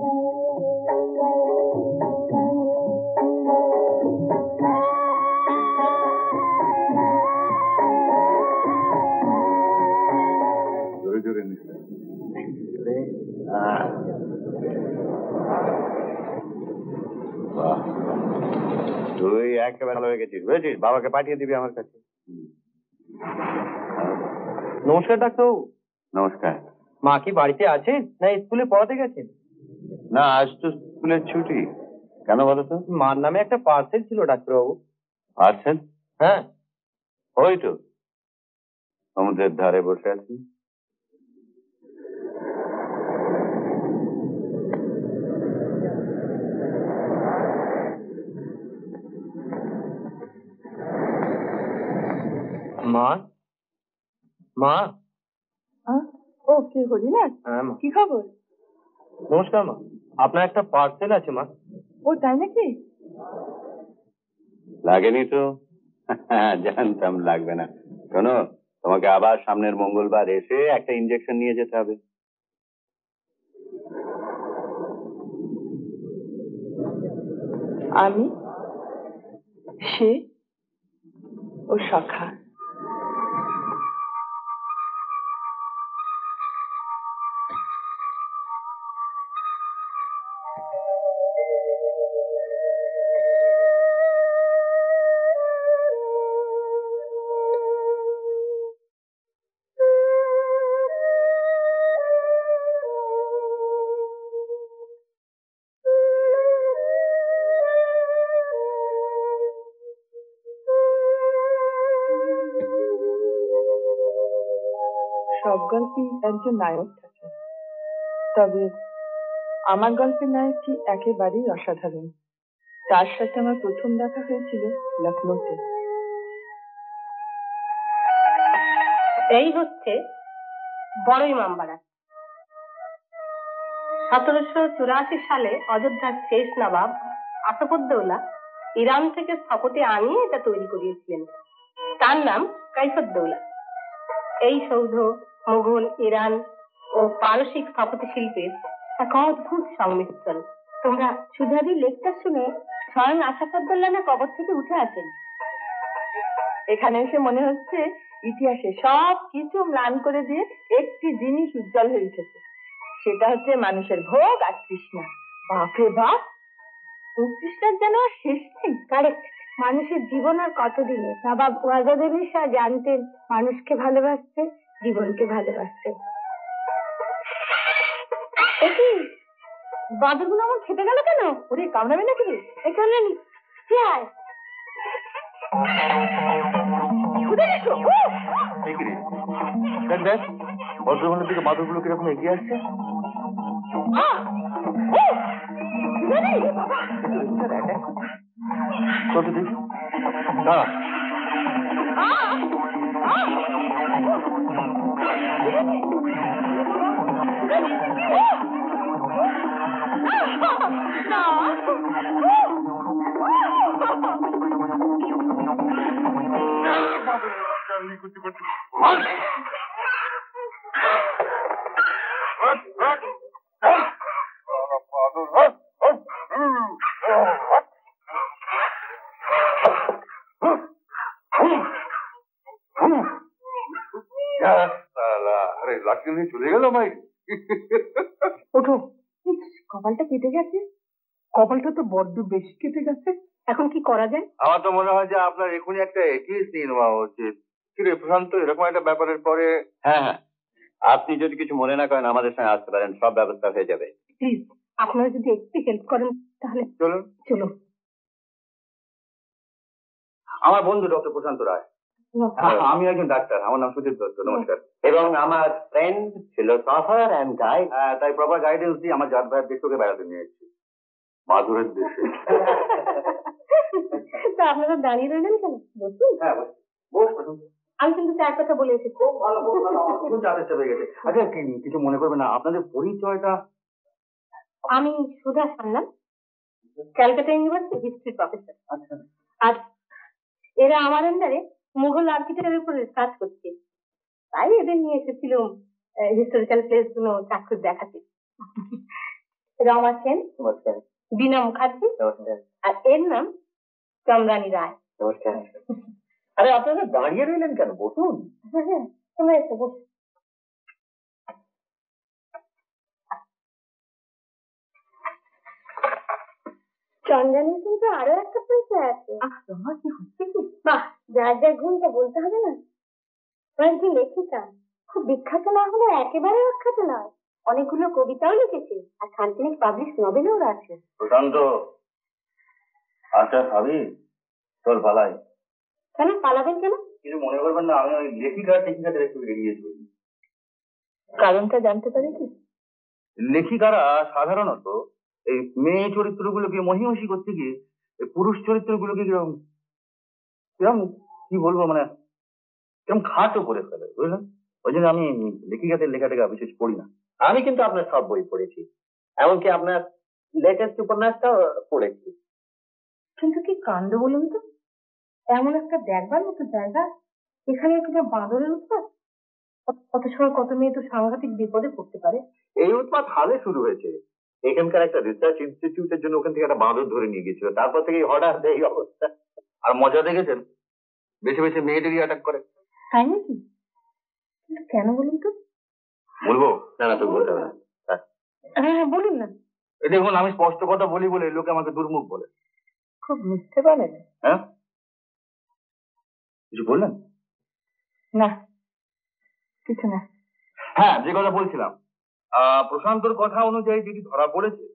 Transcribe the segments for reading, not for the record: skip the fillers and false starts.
তুই একেবারে ভালো হয়ে গেছিস, বুঝেছিস? বাবাকে পাঠিয়ে দিবি আমার কাছে। নমস্কার ডাক্তারবাবু। নমস্কার। মা কি বাড়িতে আছেন না স্কুলে পড়াতে গেছেন? না, আজ তো স্কুলের ছুটি। কেন বলো তো? মার নামে একটা পার্সেল ছিল ডাক্তারবাবু। পার্সেল? হ্যাঁ। ওই তো সমুদ্রের ধারে বসে আছি। মা, মা। ও কি হলি না? হ্যাঁ মা। কি খবর? নমস্কার মা, আপনার একটা পার্সেল আছে মা। ও তাই নাকি? লাগেনি তো? জানতাম লাগবে না। শোনো, তোমাকে আবার সামনের মঙ্গলবার এসে একটা ইনজেকশন নিয়ে যেতে হবে। আমি সে ও শাখা। সব গল্পে একজন নায়ক থাকে, তবে আমার গল্পের নায়কটি একেবারেই অসাধারণ। তার সাথে আমার প্রথম দেখা হয়েছিল লখনৌতে। এই হচ্ছে বড় ইমামবাড়া। 1784 সালে অযোধ্যার শেষ নবাব আসফউদ্দৌলা ইরান থেকে স্থপতি আনিয়ে এটা তৈরি করিয়েছিলেন। তার নাম কাইফুদ্দৌলা। এই সৌধ মুঘল, ইরান ও পারসিক স্থাপত্য শিল্পের এক অদ্ভুত সংমিশ্রণ। তোমরা সুধাদির লেকচার শুনে স্বয়ং আসফউদ্দৌলা না কবর থেকে উঠে আসেন। এখানে এসে মনে হচ্ছে ইতিহাসে সব কিছু ম্লান করে দিয়ে একটি জিনিস উজ্জ্বল হয়ে উঠেছে, সেটা হচ্ছে মানুষের ভোগ আর তৃষ্ণা। বাপরে বাপ, ভোগ তৃষ্ণার যেন আর শেষ নেই। কারেক্ট। মানুষের জীবন আর কতদিনে? নবাব ওয়াজেদ আলী শাহ জানতেন মানুষকে ভালোবাসতে, জীবনকে ভালোবাসতে। বাদুরগুলো আমার খেতে গেল কেন? ওরে কামড়াবে নাকি? এখানে কি আয়? দেখ ভদ্রমহলের দিকে বাদুরগুলো কিরকম এগিয়ে আসছে। কত দেখি দাঁড়া। আরে লাঠি নিয়ে চলে গেল ভাই। ওঠো, কপালটা কেটে গেছে। কপালটা তো বড্ড বেশি কেটে গেছে। এখন কি করা যায়? আমার তো মনে হয় যে আপনার এখনই একটা এটিএস নিয়ে নেওয়া উচিত। কি রে প্রশান্ত, এরকম একটা ব্যাপারের পরে? হ্যাঁ হ্যাঁ, আপনি যদি কিছু মনে না করেন আমাদের সঙ্গে আসতে পারেন, সব ব্যবস্থা হয়ে যাবে। প্লিজ, আপনারা যদি একটু হেল্প করেন তাহলে। চলুন চলুন। আমার বন্ধু ডক্টর প্রশান্ত রায়। আমি একজন ডাক্তার, আমার নাম সুজিত দত্ত। নমস্কার। এবং আমার ফ্রেন্ড ফিলোসফার এন্ড গাইড। তাই প্রপার গাইডেন্স দিয়ে আমার জাত ভাইয়ের দেশকে বেড়াতে নিয়ে এসেছি, মাধুরের দেশে। তা আপনারা দাঁড়িয়ে রইলেন কেন? বসুন। হ্যাঁ বসুন। আমি কিন্তু চার কথা বলে এসেছি। ভালো চাপে চেপে গেছে। আচ্ছা কিছু মনে করবেন না, আপনাদের পরিচয়টা? আমি Sudha Sanyal, Calcutta university history professor. আচ্ছা। আর এরা আমার আন্ডারে মুঘল আর্কিটেক্টের উপর রিসার্চ করছে, তাই এদের নিয়ে এসেছিলাম হিস্টোরিক্যাল প্লেস গুলো চাক্ষুষ দেখাতে। রমা সেন, নমস্কার। বীণা মুখার্জি, নমস্কার। আর এর নাম চন্দ্রানী রায়। নমস্কার। আরে আপনারা দাঁড়িয়ে রইলেন কেন, বসুন। হ্যাঁ, তোমরা এসে বসো। চন্দ্রানীর কিন্তু আরো একটা পরিচয় আছে। তোমার কি হচ্ছে কি? বাহ, যার যার গুণটা বলতে হবে না। কি লেখিকা, খুব বিখ্যাত না হলে একেবারে অখ্যাত নয়, অনেকগুলো কবিতাও লিখেছে, আর খানখানেক পাবলিশ নভেলও আছে। প্রশান্ত, আচ্ছা ভাবি চল পালাই। কেন পালাবেন কেন? কিছু মনে করবেন না, আমি ওই লেখিকাদের একটু এড়িয়ে চলি। কারণটা জানতে পারি কি? লেখিকারা সাধারণত এই মেয়ে চরিত্রগুলোকে মহিমসি করতে গিয়ে এই পুরুষ চরিত্রগুলোকে কিরকম কিরকম কি বলবো, মানে কিরকম খাটো করে ফেলে, বুঝলেন? ওই জন্য আমি লেখিকাদের লেখাটাকে বিশেষ পড়ি না। আমি কিন্তু আপনার সব বই পড়েছি, এমনকি আপনার লেটেস্ট উপন্যাসটাও পড়েছি। কিন্তু কি কাণ্ড বলুন তো, এমন একটা দেখবার মতো জায়গা, এখানে কিনা বাঁদরের উৎপাত, কত সময় কত মেয়ে তো সাংঘাতিক বিপদে পড়তে পারে। এই উৎপাত হালে শুরু হয়েছে, এখানকার একটা রিসার্চ ইনস্টিটিউটের জন্য ওখান থেকে একটা বাঁদর ধরে নিয়ে গেছিল, তারপর থেকে হঠাৎ এই অবস্থা। আর মজা দেখেছেন, বেছে বেছে মেয়েদেরই অ্যাটাক করে। তাই নাকি? কিন্তু কেন বলুন তো? বলবো না? না, তো বলতে হবে না। হ্যাঁ হ্যাঁ, বলুন না। দেখুন, আমি স্পষ্ট কথা বলি বলে লোকে আমাকে দুর্মুখ বলে। খুব মিথ্যে বলেন। হ্যাঁ, কিছু বললেন? না, কিছু না। হ্যাঁ, যে কথা বলছিলাম, প্রশান্তর কথা অনুযায়ী যেটি ধরা পড়েছে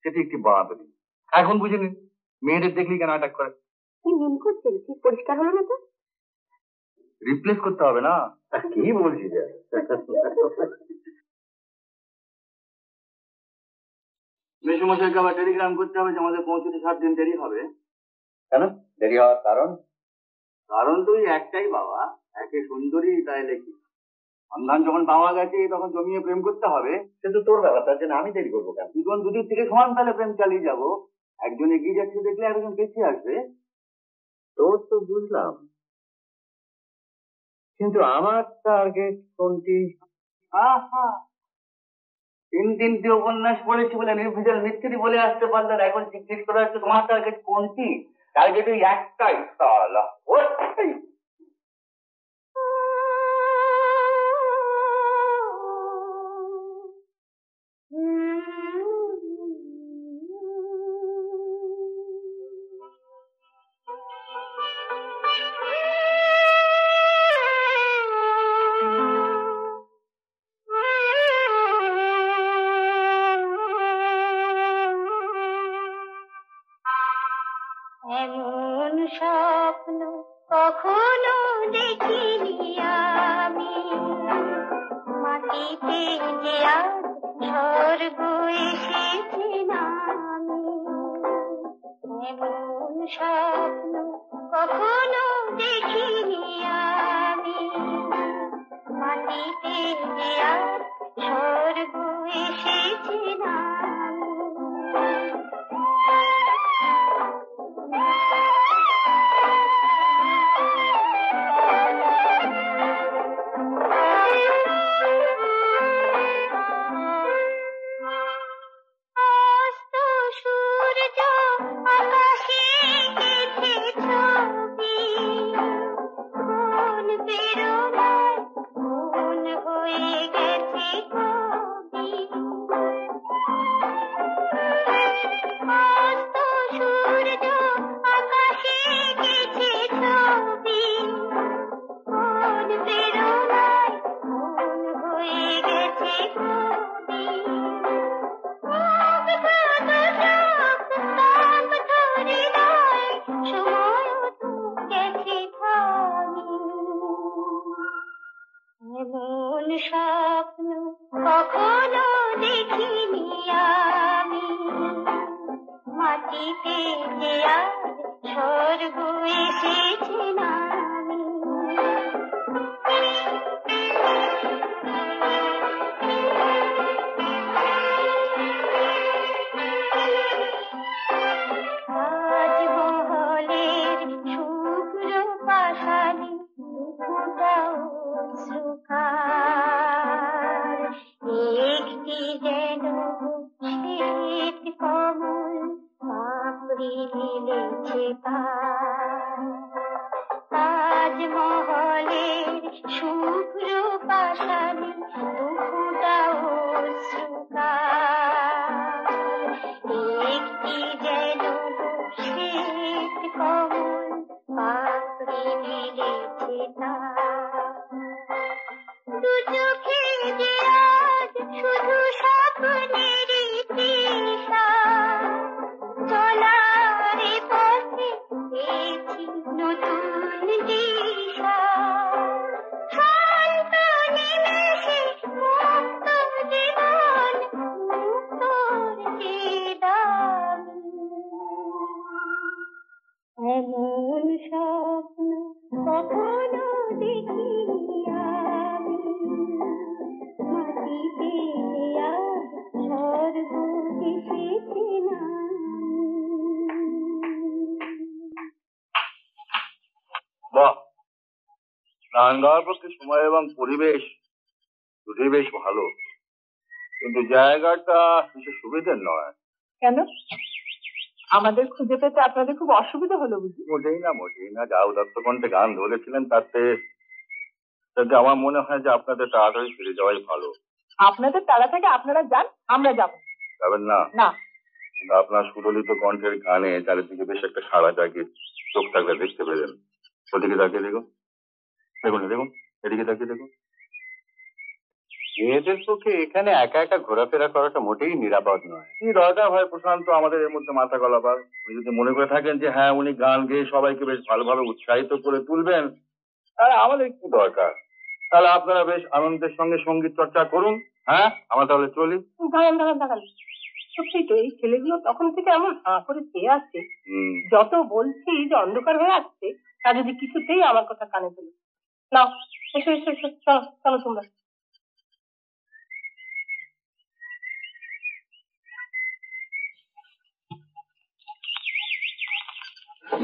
সেটি একটি বাঁদরি। এখন বুঝে নিন মেয়েদের দেখলেই কেন অ্যাটাক করে। কি মিন করছেন? ঠিক পরিষ্কার হলো না তো। রিপ্লেস করতে হবে না। কি বলছি যে মেসুমশাইকে আবার টেলিগ্রাম করতে হবে যে আমাদের পৌঁছতে 7 দিন দেরি হবে। কেন দেরি হওয়ার কারণ? কারণ তো একটাই বাবা, একে সুন্দরী তাই লেখি। সন্ধান যখন পাওয়া গেছে তখন জমিয়ে প্রেম করতে হবে। সে তো তোর ব্যাপার, তার জন্য আমি দেরি করবো কেন? দুজন দুদিক থেকে সমান তাহলে প্রেম চালিয়ে যাবো। একজন এগিয়ে যাচ্ছে দেখলে একজন পিছিয়ে আসবে। তোর তো বুঝলাম, কিন্তু আমার টার্গেট কোনটি? আহা, 3 উপন্যাস পড়েছি বলে নির্ভেজাল মিস্ত্রি বলে আসতে পারলেন, এখন জিজ্ঞেস করা হচ্ছে তোমার টার্গেট কোনটি? টার্গেট ওই একটাই, সালা ওই। এমন স্বপ্ন কখনো দেখিনি আমি, মাটিতে যে আজ স্বর্গ এসেছে নামি। এমন স্বপ্ন কখনো দেখিনি আমি, মাটিতে যে আজ স্বর্গ এসেছে নামি। এমন স্বপ্ন কখনো দেখিনি আমি, মাটিতে যে আজ স্বর্গ এসেছে নামি। রাজমহলের শুভ্র পাশালি দুটাও শ্রুকার, একটি যেন মিলেছে তাজমহলের শুভ্র পাশানি দুটা অশ্রুকার একটি যেন শ্বেত কমল পাপড়ি মিলেছে দু চোখে যে আজ শুধু স্বপ্নেরই তৃষা চলার পথে পেয়েছি নতুন দিশা শান্ত নিমেষে মুক্ত জীবন মুক্তর যে দামি এমন স্বপ্ন কখনো দেখিনি আমি মাটিতে আজ স্বর্গ এসেছে না বাহ, গান গাওয়ার পক্ষে সময় এবং পরিবেশ দুটোই বেশ ভালো, কিন্তু জায়গাটা বিশেষ সুবিধের নয়। কেন? আমাদের খুঁজে পেতে আপনাদের খুব অসুবিধা হলো বুঝি? মোটেই না, যা উদাত্ত কণ্ঠে গান ধরেছিলেন তাতে আমার মনে হয় যে আপনাদের তাড়াতাড়ি ফিরে যাওয়াই ভালো। আপনাদের তাড়া থেকে আপনারা যান, আমরা যাব যাবেন না? না। কিন্তু আপনার সুললিত কণ্ঠের গানে চারিদিকে বেশ একটা সাড়া জাগে, চোখ থাকলে দেখতে পেলেন। ওদিকে তাকিয়ে দেখুন, দেখুন এদিকে তাকিয়ে দেখুন। মেয়েদের পক্ষে এখানে একা একা ঘোরাফেরা করাটা মোটেই নিরাপদ নয়। কি দরকার হয় প্রশান্ত আমাদের এর মধ্যে মাথা গলাবার? উনি যদি মনে করে থাকেন যে হ্যাঁ উনি গান গেয়ে সবাইকে বেশ ভালোভাবে উৎসাহিত করে তুলবেন, তাহলে আমাদের কি দরকার? তাহলে আপনারা বেশ আনন্দের সঙ্গে সঙ্গীত চর্চা করুন। হ্যাঁ, আমরা তাহলে চলি। দাঁড়ান সত্যি তো এই ছেলেগুলো তখন থেকে এমন হাঁ করে চেয়ে আছে, যত বলছি যে অন্ধকার হয়ে আসছে তা যদি কিছুতেই আমার কথা কানে তোলে। নাও এসো চলো তোমরা।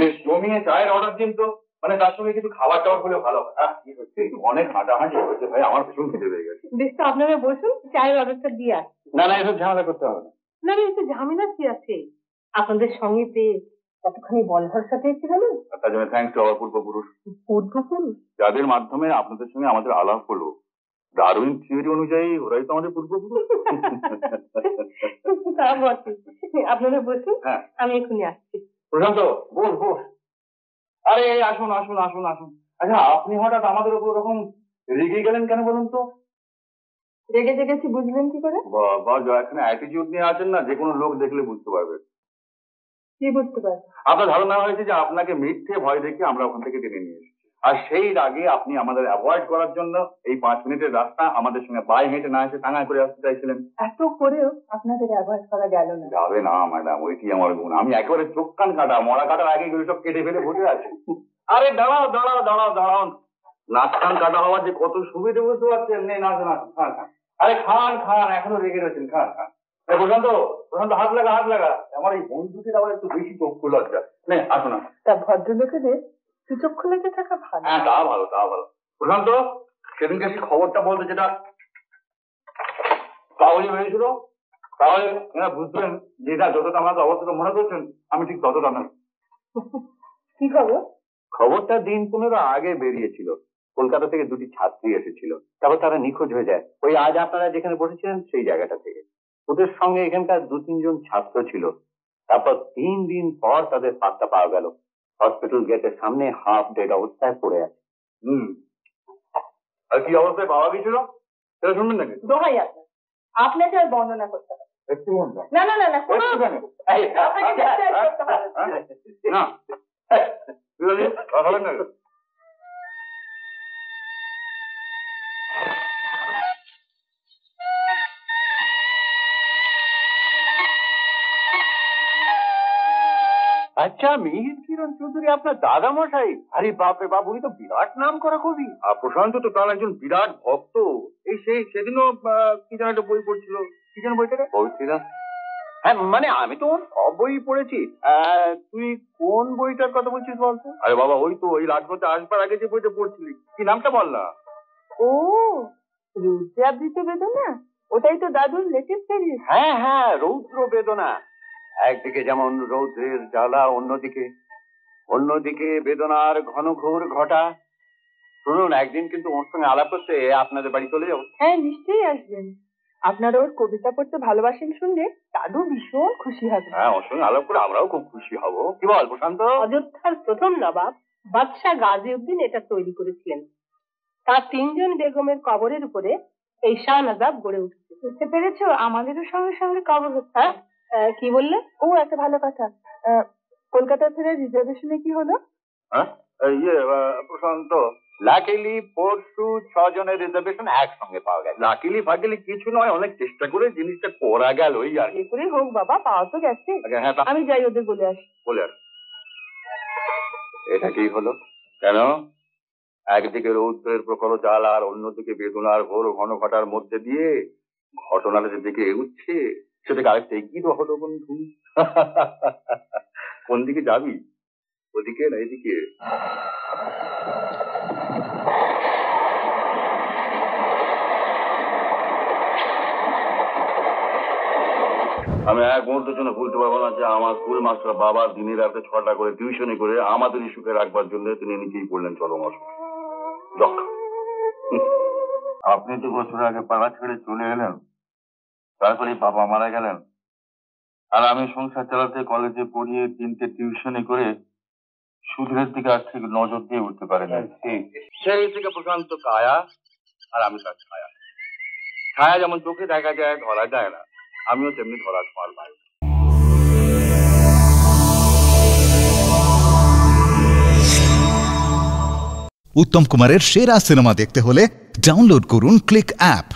বেশ জমিয়ে চায়ের অর্ডার দিন তো, মানে তার সঙ্গে কিছু খাবার টাবার হলে ভালো হয়। কি হচ্ছে, অনেক হাঁটাহাঁটি হয়েছে ভাই, আমার ভীষণ খেতে পেয়ে গেছে। বেশ, তো আপনারা বসুন, চায়ের অর্ডারটা দিয়ে আসছি। না এসব ঝামেলা করতে হবে না। না এতে ঝামেলা কি আছে? আপনাদের সঙ্গে পেয়ে কতখানি বল ভরসা পেয়েছি জানেন? তার জন্য থ্যাংকস টু আওয়ার পূর্বপুরুষ, যাদের মাধ্যমে আপনাদের সঙ্গে আমাদের আলাপ হলো। ডারউইন থিওরি অনুযায়ী ওরাই তো আমাদের পূর্বপুরুষ। তা বটে। আপনারা বসুন, হ্যাঁ আমি এক্ষুনি আসছি। প্রশান্ত বস। আরে আসুন। আচ্ছা, আপনি হঠাৎ আমাদের উপর ওরকম রেগে গেলেন কেন বলুন তো? রেগে জেগেছি বুঝলেন কি করে? বাবা, এখানে অ্যাটিটিউড নিয়ে আছেন না, যে কোনো লোক দেখলে বুঝতে পারবে। কি বুঝতে পারবেন? আপনার ধারণা হয়েছে যে আপনাকে মিথ্যে ভয় দেখে আমরা ওখান থেকে টেনে নিয়ে এসেছি, আর সেই আগে আপনি আমাদের অ্যাভয়েড করার জন্য এই 5 মিনিটের রাস্তা আমাদের সঙ্গে পায়ে হেঁটে না এসে টাঙায় করে আসতে চাইছিলেন। এত করেও আপনাদের অ্যাভয়েড করা গেল না। যাবে না ম্যাডাম, ওইটি আমার গুণ। আমি একেবারে চোখ কান কাটা, মরা কাটার আগে এগুলো সব কেটে ফেলে বসে আছি। আরে দাঁড়াও, নাচ কান কাটা হওয়ার যে কত সুবিধে বুঝতে পারছেন? নেই নাচ খান। আরে খান, এখনো রেগে রয়েছেন, খান। প্রশান্ত হাত লাগা। আমার এই বন্ধুটির আবার একটু বেশি চক্ষু লজ্জা। নে আসো না। তা ভদ্রলোকেদের সুচক্ষু লেগে থাকা ভালো। হ্যাঁ, তা ভালো। প্রশান্ত, সেদিনকে সেই খবরটা বলতে যেটা কাগজে হয়েছিল, তাহলে বুঝবেন যেটা যতটা আমাকে অবস্থাটা মনে করছেন আমি ঠিক ততটা না। কি খবর? খবরটা দিন 15 আগে বেরিয়েছিল। কলকাতা থেকে 2টি ছাত্রী এসেছিল, তারপর তারা নিখোঁজ হয়ে যায়। ওই আজ আপনারা যেখানে বসেছিলেন সেই জায়গাটা থেকে। ওদের সঙ্গে এখানকার 2-3 জন ছাত্র ছিল। তারপর 3 দিন পর তাদের পাত্তা পাওয়া গেল। হসপিটাল গেটের সামনে হাফ ডেড অবস্থায় পড়ে আছে। আর কি অবস্থায় পাওয়া গেছিল সেটা শুনবেন নাকি? দোহাই আপনাকে আর বর্ণনা করতে হবে একটু না। না। আচ্ছা, মিহির কিরণ চৌধুরী আপনার দাদা মশাই? আরে বাপরে বাপ, উনি তো বিরাট নাম করা কবি। আর প্রশান্ত তো তার একজন বিরাট ভক্ত। এই সেদিনও কি যেন একটা বই পড়ছিল, কি যেন বইটা পড়ছিলাম। হ্যাঁ, মানে আমি তো ওর সব বই পড়েছি। তুই কোন বইটার কথা বলছিস বলতো? আরে বাবা, ওই তো ওই রাজপথে আসবার আগে যে বইটা পড়ছিলি, কি নামটা বল না। ও, রুদ্রাবৃত বেদনা, ওটাই তো দাদুর লেটেস্ট সিরিজ। হ্যাঁ, রৌদ্র বেদনা। একদিকে যেমন রৌদ্রের জ্বালা, অন্যদিকে বেদনার ঘনঘোর ঘটা। শুনুন, একদিন কিন্তু ওর সঙ্গে আলাপ করতে আপনাদের বাড়ি চলে যাবো। হ্যাঁ, নিশ্চয়ই আসবেন। আপনারা ওর কবিতা পড়তে ভালোবাসেন শুনলে দাদু ভীষণ খুশি হবে। হ্যাঁ, ওর সঙ্গে আলাপ করে আমরাও খুব খুশি হব। কি বল প্রশান্ত? অযোধ্যার প্রথম নবাব বাদশাহ গাজীউদ্দিন এটা তৈরি করেছিলেন। তার 3 জন বেগমের কবরের উপরে এই শাহনাজাব গড়ে উঠেছে। বুঝতে পেরেছো, আমাদেরও সঙ্গে সঙ্গে কবর হচ্ছে। কি বললে? ও, একটা ভালো কথা। কলকাতা ফেরার রিজার্ভেশনে কি হলো? হ্যাঁ, প্রশান্ত, লাকিলি পরশু 6 জনের রিজার্ভেশন একসঙ্গে পাওয়া গেছে। লাকিলি ফাকিলি কিছু নয়, অনেক চেষ্টা করে জিনিসটা করা গেল। ওই আর এ করে হোক বাবা, পাওয়া তো গেছে। হ্যাঁ, আমি যাই, ওদের বলে আসি। বলে আর এটা কি হলো? কেন? একদিকে রৌদ্রের প্রখর জাল আর অন্যদিকে বেদনার ঘোর ঘন ঘটার মধ্যে দিয়ে ঘটনাটা যেদিকে এগুচ্ছে সেদিকে আরেকটা এগিয়ে হলো বন্ধু। কোন দিকে যাবি? ওদিকে না এদিকে? আমি এক মুহূর্তের জন্য ভুলতে পারবো না যে আমার স্কুল মাস্টার বাবা দিনে রাতে 6টা করে টিউশনি করে আমাদেরই সুখে রাখবার জন্য তিনি নিজেই পড়লেন চরম অসুখ। আপনি তো বছর আগে পাড়া ছেড়ে চলে এলেন, তারপরে বাবা মারা গেলেন, আর আমি সংসার চালাতে কলেজে পড়িয়ে 3টে টিউশনি করে সুদের দিকে আর ঠিক নজর দিয়ে উঠতে পারেন। সেই থেকে প্রশান্ত কায়া, আর আমি তার ছায়া। ছায়া যেমন চোখে দেখা যায়, ধরা যায় না, আমিও তেমনি ধরা ছোঁয়ার ভাই। উত্তম কুমারের সেরা সিনেমা দেখতে হলে ডাউনলোড করুন ক্লিক অ্যাপ।